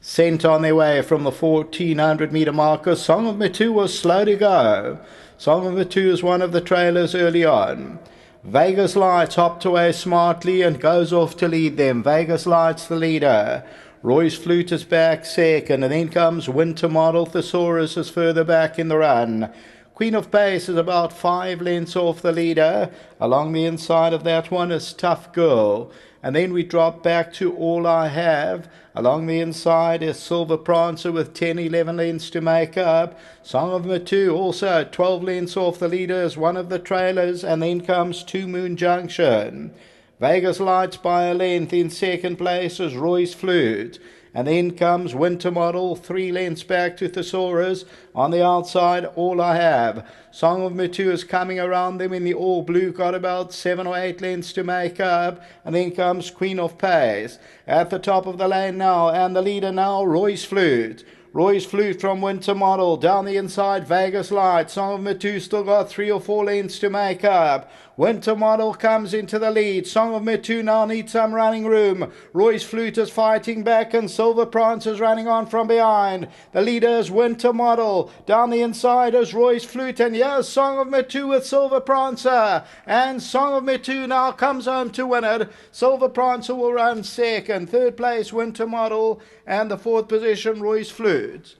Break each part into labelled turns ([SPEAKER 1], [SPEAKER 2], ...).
[SPEAKER 1] Sent on their way from the 1400 metre marker. Song of MITU was slow to go. Song of MITU is one of the trailers early on. Vegas Lights hopped away smartly and goes off to lead them. Vegas Lights the leader. Roy's Flute is back second, and then comes Winter Model. Thesaurus is further back in the run. Queen of Pace is about 5 lengths off the leader. Along the inside of that one is Tough Girl. And then we drop back to All I Have. Along the inside is Silver Prancer with 10-11 lengths to make up. Song of MITU also 12 lengths off the leader is one of the trailers. And then comes Two Moon Junction. Vegas Lights by a length. In second place is Roy's Flute. And then comes Winter Model, 3 lengths back to Thesaurus. On the outside, All I Have. Song of MITU is coming around them in the all blue, got about 7 or 8 lengths to make up. And then comes Queen of Pace. At the top of the lane now, and the leader now, Roy's Flute. Roy's Flute from Winter Model. Down the inside, Vegas Light. Song of MITU still got 3 or 4 lengths to make up. Winter Model comes into the lead. Song of MITU now needs some running room. Roy's Flute is fighting back, and Silver Prance is running on from behind. The leader is Winter Model. Down the inside is Roy's Flute, and here's Song of MITU with Silver Prancer. And Song of MITU now comes home to win it. Silver Prancer will run second. Third place, Winter Model, and the fourth position, Roy's Flute.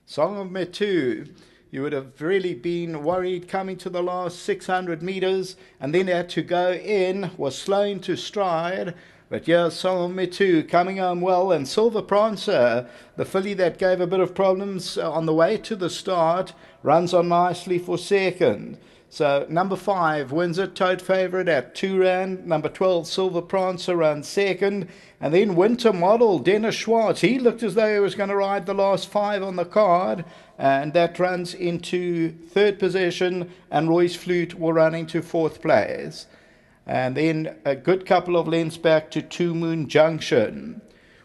[SPEAKER 1] Song of MITU, you would have really been worried coming to the last 600 meters, and then had to go in, was slow into stride. But here's Song of MITU coming home well, and Silver Prancer, the filly that gave a bit of problems on the way to the start, runs on nicely for second. So number 5 wins it, tote favourite at R2. Number 12, Silver Prancer, runs second. And then Winter Model, Dennis Schwartz, he looked as though he was going to ride the last 5 on the card. And that runs into third position, and Roy's Flute will run into fourth place. And then a good couple of lengths back to Two Moon Junction.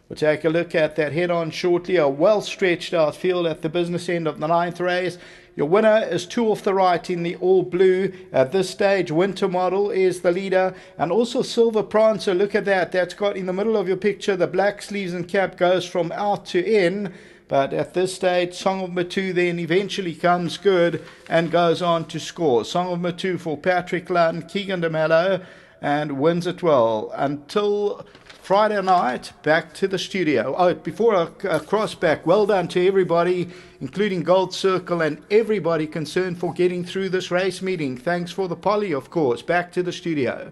[SPEAKER 1] We'll take a look at that head-on shortly. A well-stretched out field at the business end of the 9th race. Your winner is 2 off the right in the all blue. At this stage, Winter Model is the leader. And also Silver Prancer, look at that. That's got in the middle of your picture, the black sleeves and cap goes from out to in. But at this stage, Song of MITU then eventually comes good and goes on to score. Song of MITU for Patrick Lunn, Keegan de Mello, and wins it well. Until Friday night, back to the studio. Oh, before I cross back, well done to everybody, including Gold Circle and everybody concerned for getting through this race meeting. Thanks for the poly, of course. Back to the studio.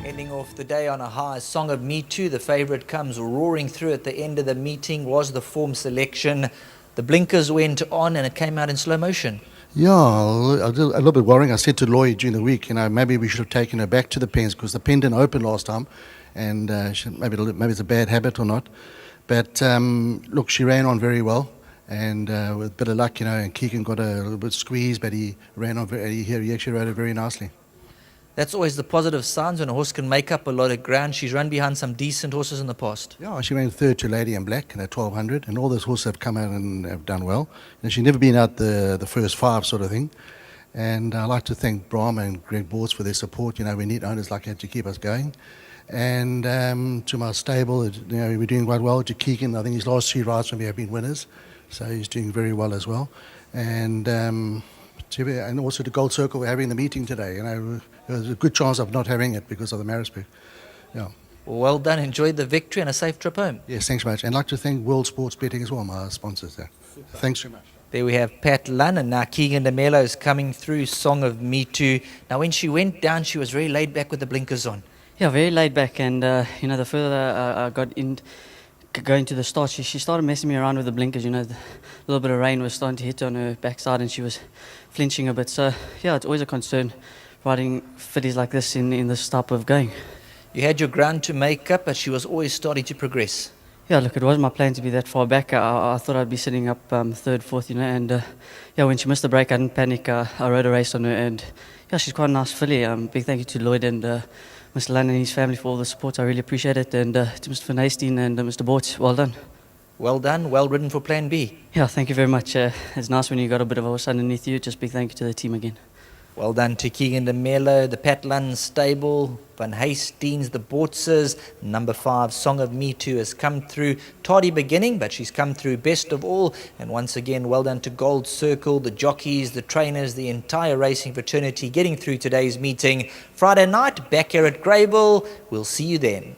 [SPEAKER 2] Ending off the day on a high. Song of MITU, the favourite, comes roaring through at the end of the meeting, was the form selection. The blinkers went on and it came out in slow motion.
[SPEAKER 3] Yeah, a little bit worrying. I said to Lloyd during the week, maybe we should have taken her back to the pens because the pen didn't open last time, and maybe it's a bad habit or not. But look, she ran on very well, and with a bit of luck, and Keegan got a little bit squeezed, but he ran on he actually rode it very nicely.
[SPEAKER 2] That's always the positive signs when a horse can make up a lot of ground. She's run behind some decent horses in the past.
[SPEAKER 3] Yeah, she ran third to Lady in Black in at 1200, and all those horses have come out and have done well. And she's never been out the first 5 sort of thing. And I'd like to thank Brahma and Greg Bortz for their support. We need owners like that to keep us going. And to my stable, we're doing quite well. To Keegan, I think his last 3 rides for me have been winners, so he's doing very well as well. And also to Gold Circle, we're having the meeting today. There's a good chance of not having it because of the Marisburg. Yeah.
[SPEAKER 2] Well done. Enjoy the victory and a safe trip home.
[SPEAKER 3] Yes, thanks very much. And I'd like to thank World Sports Betting as well, my sponsors there. Super. Thanks very much.
[SPEAKER 2] There we have Pat Lunn, and now Keegan de Mello is coming through, Song of MITU. Now when she went down, she was very laid back with the blinkers on.
[SPEAKER 4] Yeah, very laid back, and the further I got in, going to the start, she started messing me around with the blinkers. The little bit of rain was starting to hit on her backside, and she was flinching a bit. So yeah, it's always a concern riding fillies like this in this type of going.
[SPEAKER 2] You had your ground to make up, but she was always starting to progress.
[SPEAKER 4] Yeah, look, it wasn't my plan to be that far back. I thought I'd be sitting up third, fourth, and when she missed the break, I didn't panic. I rode a race on her, and Yeah, she's quite a nice filly. Big thank you to Lloyd and Mr. Lund and his family for all the support. I really appreciate it. And to Mr. Van Heesteen and Mr. Bort, well done.
[SPEAKER 2] Well done, well ridden for Plan B.
[SPEAKER 4] Yeah, thank you very much. It's nice when you got a bit of a horse underneath you. Just big thank you to the team again.
[SPEAKER 2] Well done to Keegan de Melo, the Pat Lund stable, Van Hastings, the Bortzers. Number 5, Song of MITU has come through. Tardy beginning, but she's come through best of all. And once again, well done to Gold Circle, the jockeys, the trainers, the entire racing fraternity getting through today's meeting. Friday night, back here at Greyville. We'll see you then.